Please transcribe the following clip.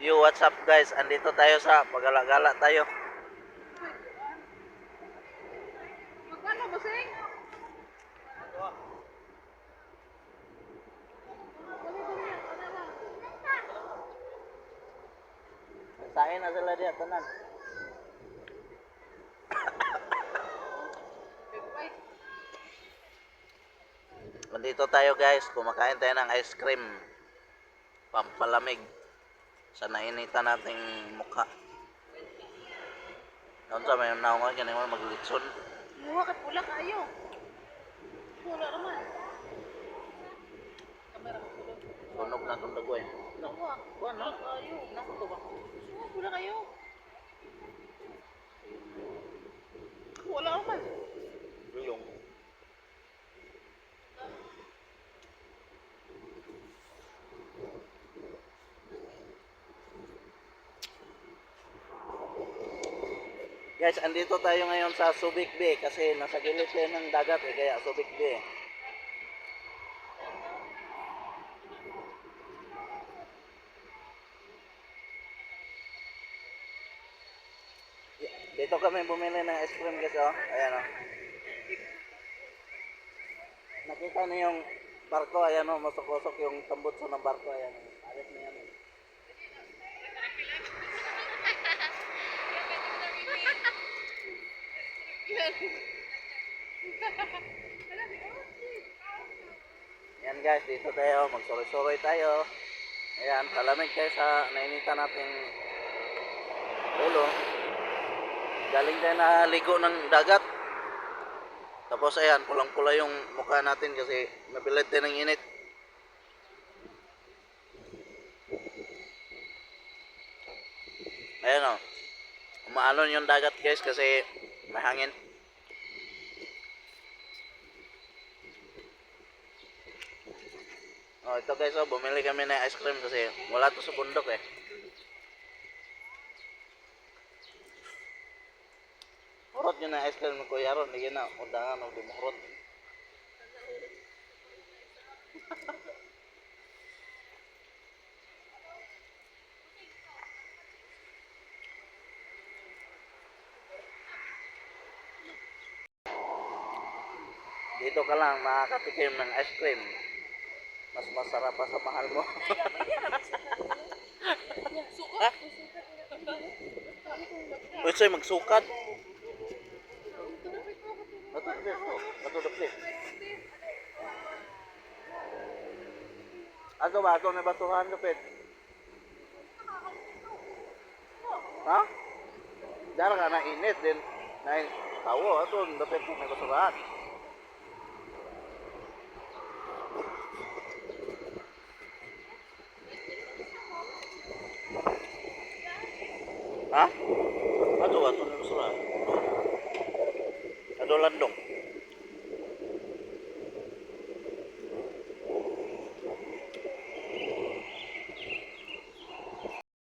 Yo, what's up guys? Andito tayo sa pagala-gala tayo. Magkano mo, Sing? Sain na sila diya, tanan. Andito tayo guys, kumakain tayo ng ice cream. Pampalamig sa nainitan nating mukha. Noon sa may naungan ganyan mo maglitson. Muha ka pula kayo. Pula naman. Kamera mo pula. Tunog na itong dagoy. Nakuha. Buwan no? Kayo. Naku to ba? Muha pula kayo. Wala naman. Yung guys, andito tayo ngayon sa Subic Bay kasi nasa gilid tayo ng dagat kaya Subic Bay. Dito kami bumili ng ice cream guys oh. Ayan oh. Nakita niyo yung barko, ayan oh, masok-usok yung tambutso ng barko, ayan oh. Alis na yan. Yan guys, dito tayo, magsuroy-suroy tayo. Ayan, talamig tayo sa nainitan nating ulo. Galing tayo na ligo ng dagat. Tapos ayan, pulang-pula yung mukha natin kasi napilit tayo ng init. Ayan o, umaalon yung dagat guys kasi may hangin. Oh, ito guys, oh, bumili kami ng ice cream kasi wala to sa bundok eh. Murot yun na ice cream ng Kuya Ron, hindi na undangan o dumurot. Dito ka lang makakatikim ng ice cream. Mas masarap pa sa mahal mo. Ha? Uy, sa'yo magsukat. Matudapit po. Matudapit. Ato ba? Ato may batuhan dapit. Ha? Dara ka na init din. Na tawo. Ato dapit may batuhan. Ha? Ato may batuhan.